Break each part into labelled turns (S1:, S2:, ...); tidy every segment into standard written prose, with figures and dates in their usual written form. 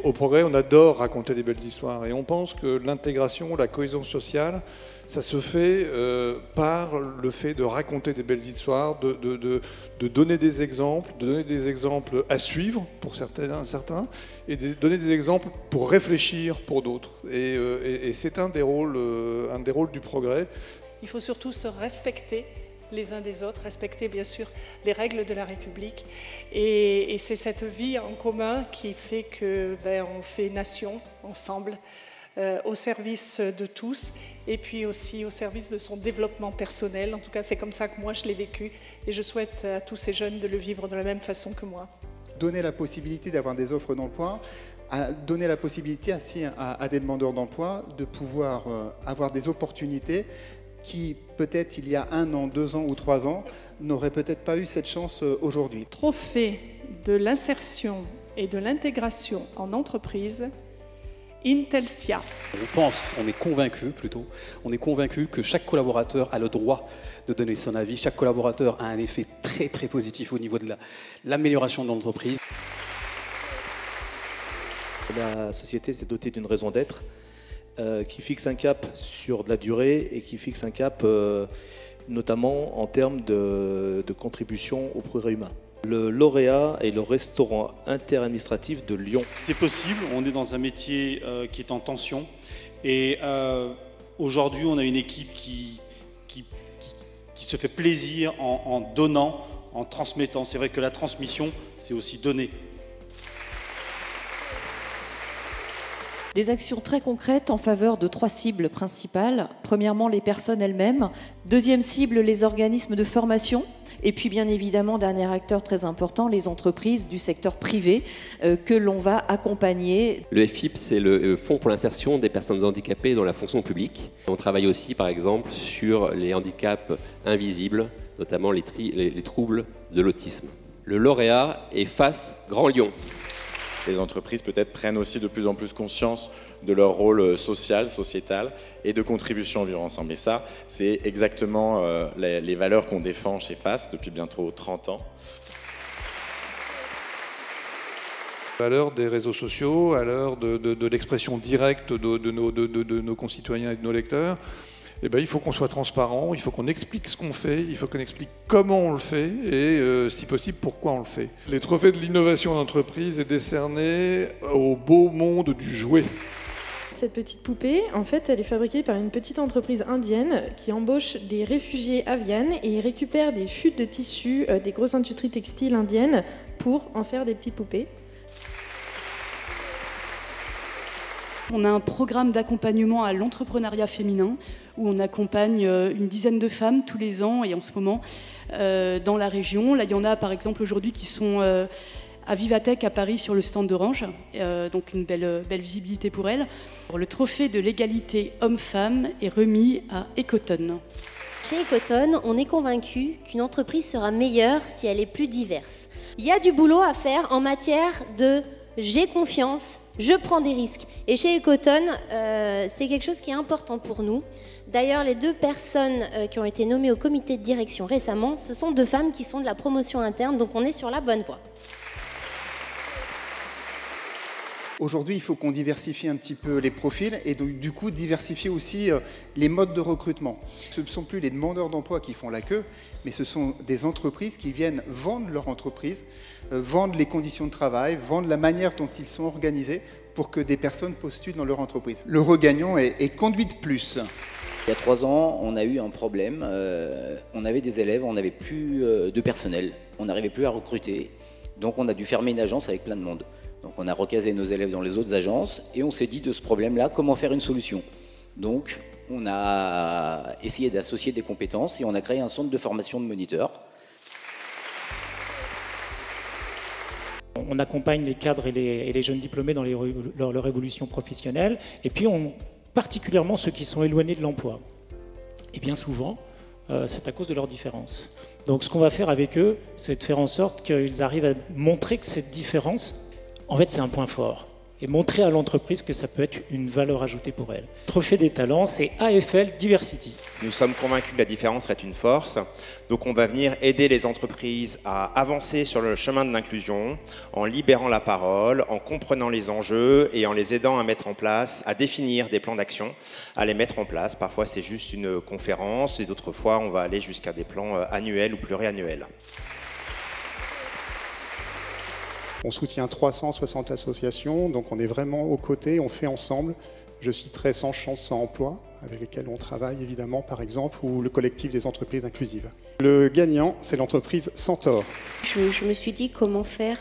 S1: Au Progrès, on adore raconter des belles histoires et on pense que l'intégration, la cohésion sociale, ça se fait par le fait de raconter des belles histoires, de donner des exemples à suivre pour certains et de donner des exemples pour réfléchir pour d'autres. Et c'est un des rôles du Progrès.
S2: Il faut surtout se respecter les uns des autres, respecter bien sûr les règles de la République. Et c'est cette vie en commun qui fait que on fait nation ensemble, au service de tous, et puis aussi au service de son développement personnel. En tout cas, c'est comme ça que moi je l'ai vécu, et je souhaite à tous ces jeunes de le vivre de la même façon que moi.
S3: Donner la possibilité d'avoir des offres d'emploi, donner la possibilité ainsi à des demandeurs d'emploi de pouvoir avoir des opportunités qui, peut-être il y a 1 an, 2 ans ou 3 ans, n'auraient peut-être pas eu cette chance aujourd'hui.
S2: Trophée de l'insertion et de l'intégration en entreprise, Intelsia.
S4: On est convaincu que chaque collaborateur a le droit de donner son avis. Chaque collaborateur a un effet très très positif au niveau de l'amélioration de l'entreprise.
S5: La société s'est dotée d'une raison d'être qui fixe un cap sur de la durée et qui fixe un cap notamment en termes de contribution au progrès humain. Le lauréat est le restaurant interadministratif de Lyon.
S6: C'est possible, on est dans un métier qui est en tension et aujourd'hui on a une équipe qui se fait plaisir en donnant, en transmettant. C'est vrai que la transmission, c'est aussi donner.
S7: Des actions très concrètes en faveur de 3 cibles principales. Premièrement, les personnes elles-mêmes. Deuxième cible, les organismes de formation. Et puis bien évidemment, dernier acteur très important, les entreprises du secteur privé que l'on va accompagner.
S8: Le FIP, c'est le Fonds pour l'insertion des personnes handicapées dans la fonction publique. On travaille aussi par exemple sur les handicaps invisibles, notamment les troubles de l'autisme. Le lauréat est FACE Grand Lyon.
S9: Les entreprises peut-être prennent aussi de plus en plus conscience de leur rôle social, sociétal et de contribution au vivre ensemble. Et ça, c'est exactement les valeurs qu'on défend chez FACE depuis bientôt 30 ans.
S1: À l'heure des réseaux sociaux, à l'heure de l'expression directe de nos concitoyens et de nos lecteurs, il faut qu'on soit transparent, il faut qu'on explique ce qu'on fait, il faut qu'on explique comment on le fait et, si possible, pourquoi on le fait. Les trophées de l'innovation d'entreprise est décerné au beau monde du jouet.
S10: Cette petite poupée, en fait, elle est fabriquée par une petite entreprise indienne qui embauche des réfugiés afghans et récupère des chutes de tissus des grosses industries textiles indiennes pour en faire des petites poupées.
S11: On a un programme d'accompagnement à l'entrepreneuriat féminin où on accompagne une dizaine de femmes tous les ans et en ce moment dans la région. Là, il y en a par exemple aujourd'hui qui sont à Vivatech à Paris sur le stand d'Orange, donc une belle visibilité pour elles. Le trophée de l'égalité homme-femme est remis à Ecoton.
S12: Chez Ecoton, on est convaincu qu'une entreprise sera meilleure si elle est plus diverse. Il y a du boulot à faire en matière de « j'ai confiance ». Je prends des risques. Et chez Ecoton, c'est quelque chose qui est important pour nous. D'ailleurs, les 2 personnes qui ont été nommées au comité de direction récemment, ce sont 2 femmes qui sont de la promotion interne, donc on est sur la bonne voie.
S3: Aujourd'hui, il faut qu'on diversifie un petit peu les profils et donc, du coup diversifier aussi les modes de recrutement. Ce ne sont plus les demandeurs d'emploi qui font la queue, mais ce sont des entreprises qui viennent vendre leur entreprise, vendre les conditions de travail, vendre la manière dont ils sont organisés pour que des personnes postulent dans leur entreprise. Le regagnant est Conduite Plus.
S13: Il y a 3 ans, on a eu un problème. On avait des élèves, on n'avait plus de personnel, on n'arrivait plus à recruter. Donc on a dû fermer une agence avec plein de monde. Donc on a recasé nos élèves dans les autres agences et on s'est dit de ce problème-là, comment faire une solution. Donc on a essayé d'associer des compétences et on a créé un centre de formation de moniteurs.
S14: On accompagne les cadres et les jeunes diplômés dans leur évolution professionnelle et puis particulièrement ceux qui sont éloignés de l'emploi. Et bien souvent, c'est à cause de leurs différences. Donc ce qu'on va faire avec eux, c'est de faire en sorte qu'ils arrivent à montrer que cette différence, en fait, c'est un point fort. et montrer à l'entreprise que ça peut être une valeur ajoutée pour elle. Trophée des talents, c'est AFL Diversity.
S15: Nous sommes convaincus que la différence est une force, donc on va venir aider les entreprises à avancer sur le chemin de l'inclusion en libérant la parole, en comprenant les enjeux et en les aidant à mettre en place, à définir des plans d'action, à les mettre en place. Parfois c'est juste une conférence et d'autres fois on va aller jusqu'à des plans annuels ou pluriannuels.
S16: On soutient 360 associations, donc on est vraiment aux côtés, on fait ensemble. Je citerai Sans Chance, Sans Emploi, avec lesquels on travaille évidemment par exemple, ou le collectif des entreprises inclusives. Le gagnant, c'est l'entreprise Centaure.
S17: Je me suis dit comment faire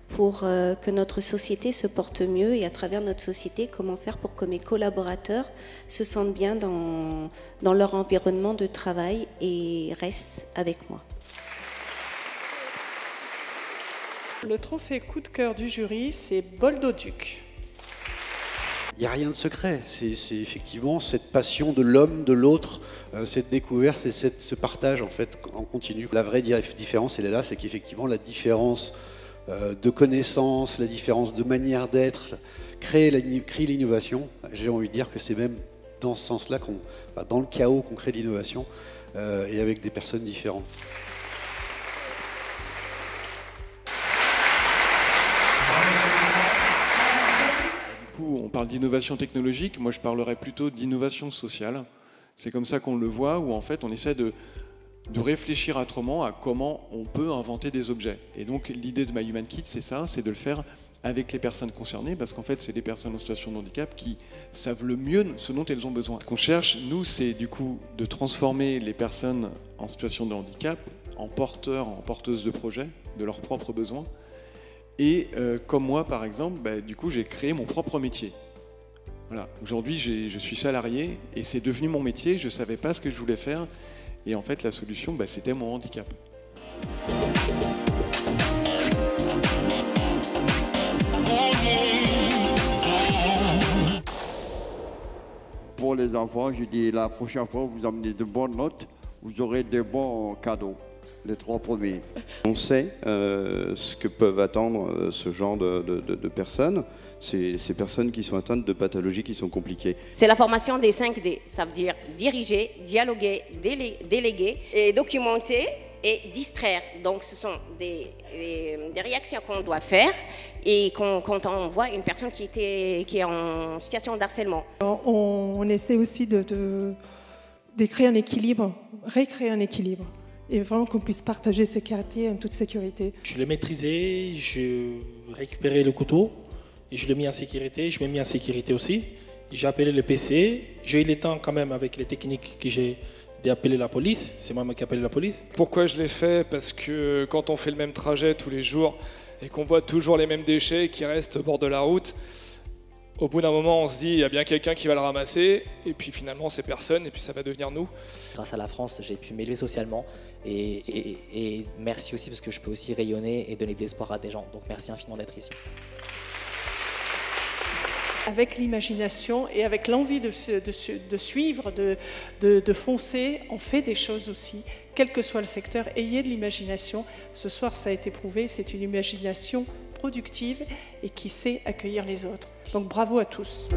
S17: pour que notre société se porte mieux et à travers notre société, comment faire pour que mes collaborateurs se sentent bien dans leur environnement de travail et restent avec moi.
S2: Le trophée coup de cœur du jury, c'est Boldoduc.
S18: Il n'y a rien de secret, c'est effectivement cette passion de l'homme, de l'autre, cette découverte et ce partage en fait en continu. La vraie différence, elle est là, c'est qu'effectivement la différence de connaissances, la différence de manière d'être, crée l'innovation. J'ai envie de dire que c'est même dans ce sens-là, dans le chaos qu'on crée l'innovation et avec des personnes différentes.
S1: On parle d'innovation technologique, moi je parlerais plutôt d'innovation sociale. C'est comme ça qu'on le voit, où en fait on essaie de réfléchir autrement à comment on peut inventer des objets. Et donc l'idée de My Human Kit, c'est ça, c'est de le faire avec les personnes concernées, parce qu'en fait c'est les personnes en situation de handicap qui savent le mieux ce dont elles ont besoin. Ce qu'on cherche, nous, c'est du coup de transformer les personnes en situation de handicap en porteurs, en porteuses de projets, de leurs propres besoins. Et comme moi, par exemple, du coup, j'ai créé mon propre métier. Voilà. Aujourd'hui, je suis salarié et c'est devenu mon métier. Je ne savais pas ce que je voulais faire. Et en fait, la solution, c'était mon handicap.
S19: Pour les enfants, je dis la prochaine fois, vous amenez de bonnes notes, vous aurez de bons cadeaux. Les 3 premiers.
S20: On sait ce que peuvent attendre ce genre de personnes, ces personnes qui sont atteintes de pathologies qui sont compliquées.
S21: C'est la formation des 5D, ça veut dire diriger, dialoguer, déléguer, et documenter et distraire. Donc ce sont des réactions qu'on doit faire et quand on voit une personne qui est en situation d'harcèlement.
S2: On essaie aussi de créer un équilibre, recréer un équilibre. Et vraiment qu'on puisse partager ce quartier en toute sécurité.
S22: Je l'ai maîtrisé, je récupérais le couteau, et je l'ai mis en sécurité, je m'ai mis en sécurité aussi. J'ai appelé le PC, j'ai eu le temps quand même avec les techniques que j'ai d'appeler la police, c'est moi qui appelle la police.
S23: Pourquoi je l'ai fait? Parce que quand on fait le même trajet tous les jours et qu'on voit toujours les mêmes déchets qui restent au bord de la route, au bout d'un moment, on se dit, il y a bien quelqu'un qui va le ramasser, et puis finalement, c'est personne, et puis ça va devenir nous.
S24: Grâce à la France, j'ai pu m'élever socialement, et merci aussi parce que je peux aussi rayonner et donner de l'espoir à des gens. Donc merci infiniment d'être ici.
S2: Avec l'imagination et avec l'envie de suivre, de foncer, on fait des choses aussi, quel que soit le secteur. Ayez de l'imagination. Ce soir, ça a été prouvé, c'est une imagination productive et qui sait accueillir les autres. Donc bravo à tous.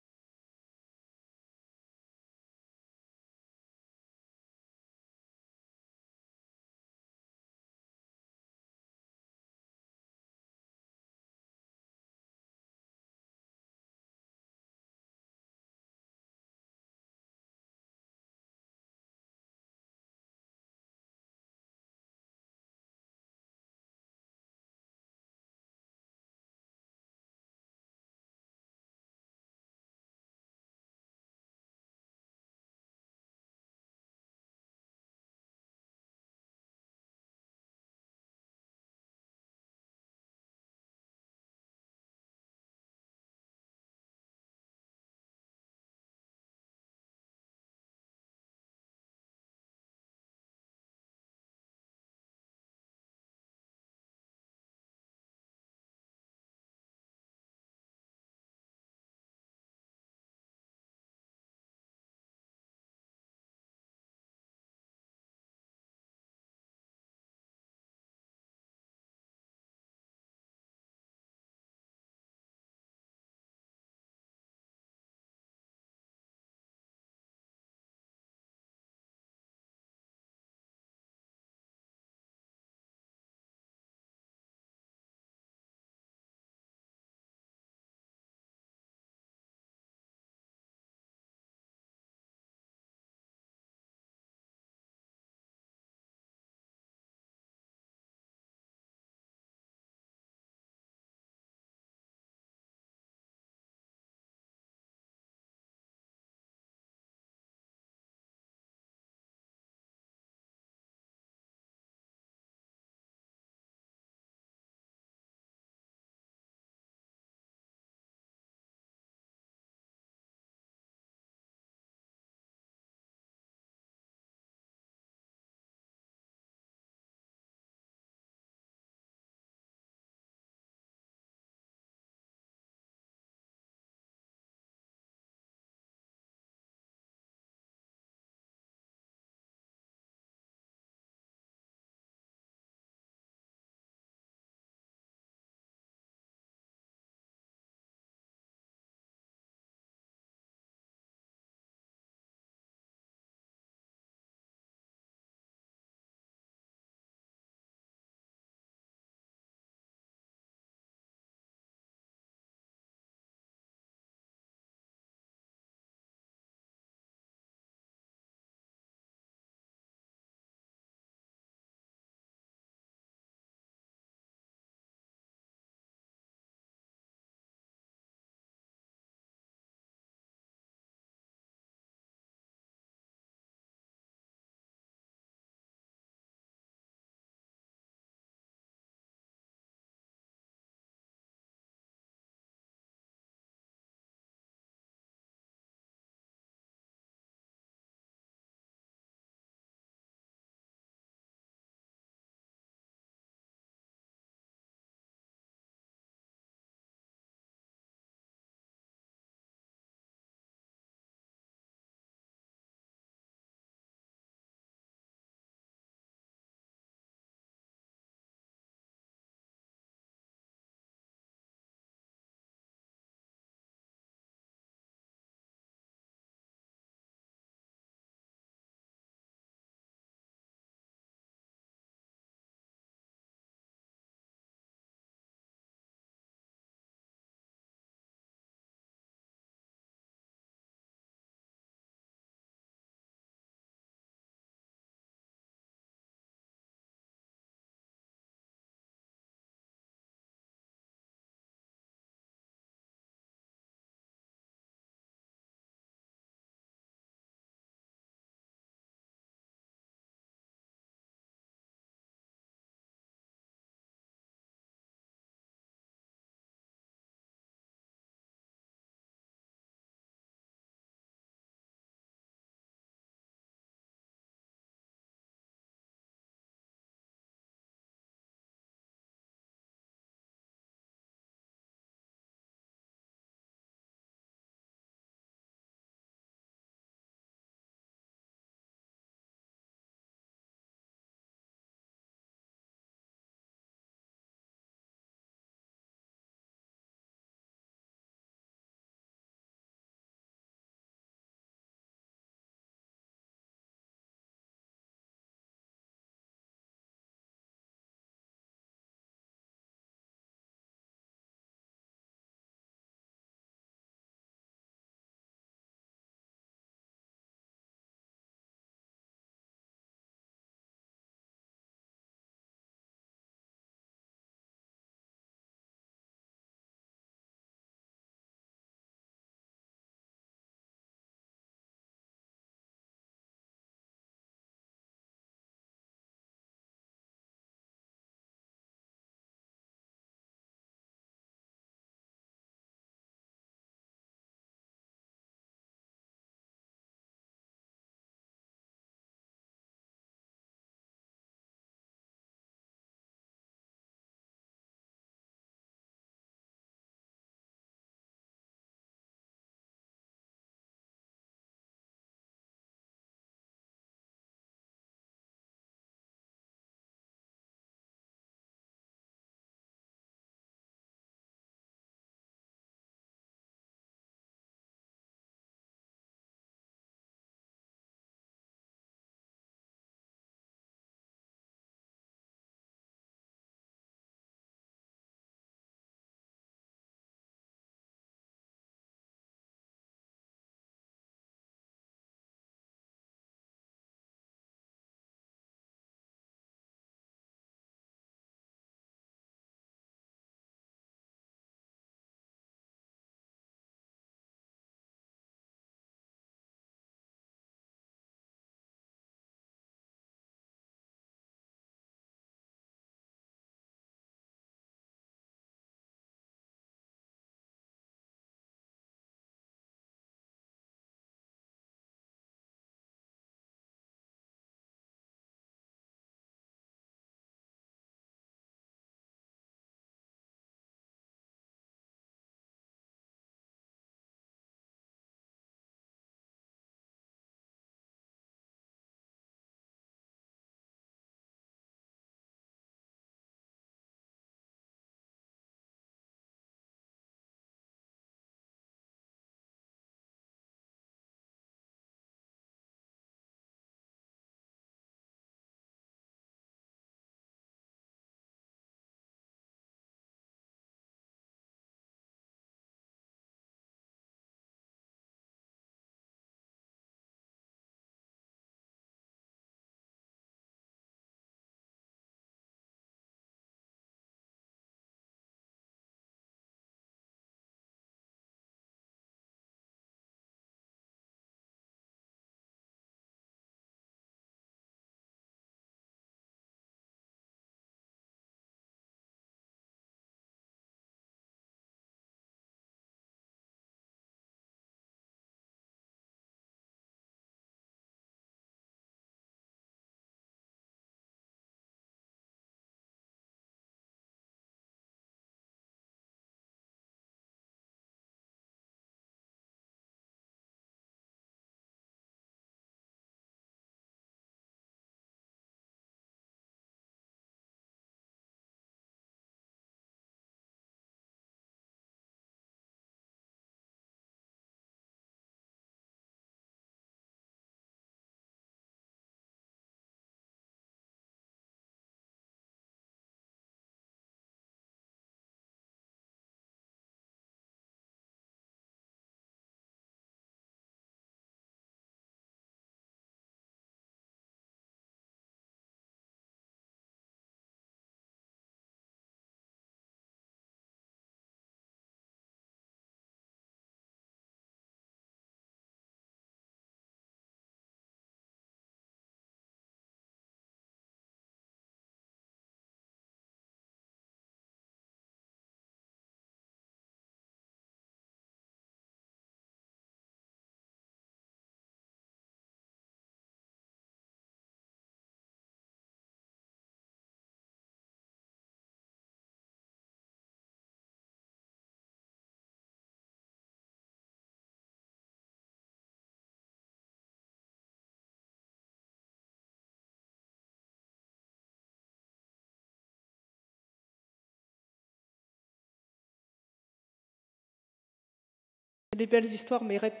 S2: Les belles histoires méritent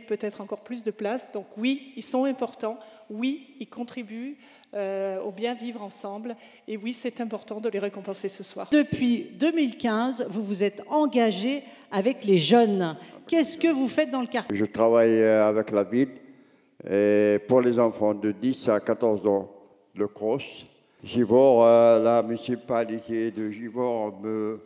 S2: peut-être encore plus de place. Donc oui, ils sont importants. Oui, ils contribuent au bien vivre ensemble. Et oui, c'est important de les récompenser ce soir.
S4: Depuis 2015, vous vous êtes engagé avec les jeunes. Qu'est-ce que vous faites dans le quartier?
S19: Je travaille avec la ville et pour les enfants de 10 à 14 ans, le CROSS. Givors, la municipalité de Givors me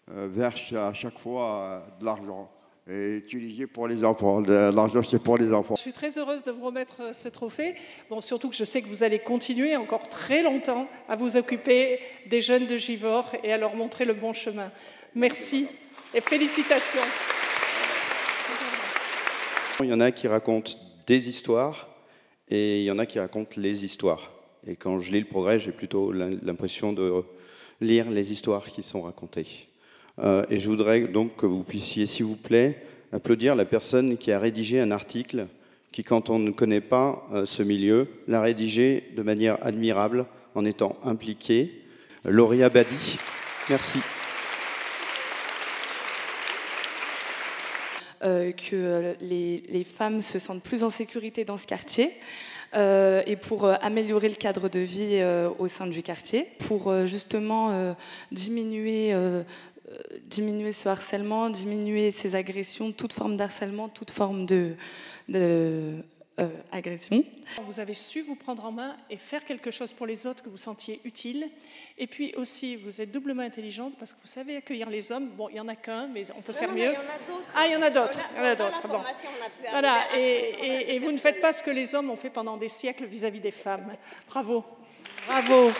S19: verse à chaque fois de l'argent. Et utilisé pour les enfants. L'argent, c'est pour les enfants.
S2: Je suis très heureuse de vous remettre ce trophée. Bon, surtout que je sais que vous allez continuer encore très longtemps à vous occuper des jeunes de Givors et à leur montrer le bon chemin. Merci et félicitations.
S20: Il y en a qui racontent des histoires et il y en a qui racontent les histoires. Et quand je lis le Progrès, j'ai plutôt l'impression de lire les histoires qui sont racontées. Et je voudrais donc que vous puissiez, s'il vous plaît, applaudir la personne qui a rédigé un article qui, quand on ne connaît pas ce milieu, l'a rédigé de manière admirable en étant impliqué. Laurie Abadi, merci.
S5: Que les femmes se sentent plus en sécurité dans ce quartier et pour améliorer le cadre de vie au sein du quartier, pour justement diminuer ce harcèlement, diminuer ces agressions, toute forme d'harcèlement, toute forme d'agression.
S2: Vous avez su vous prendre en main et faire quelque chose pour les autres que vous sentiez utile. Et puis aussi, vous êtes doublement intelligente parce que vous savez accueillir les hommes. Bon, il n'y en a qu'un, mais on peut faire mieux. Il y en a d'autres. Il y en a d'autres. Bon. Voilà. Et vous ne faites pas ce que les hommes ont fait pendant des siècles vis-à-vis des femmes. Bravo. Bravo.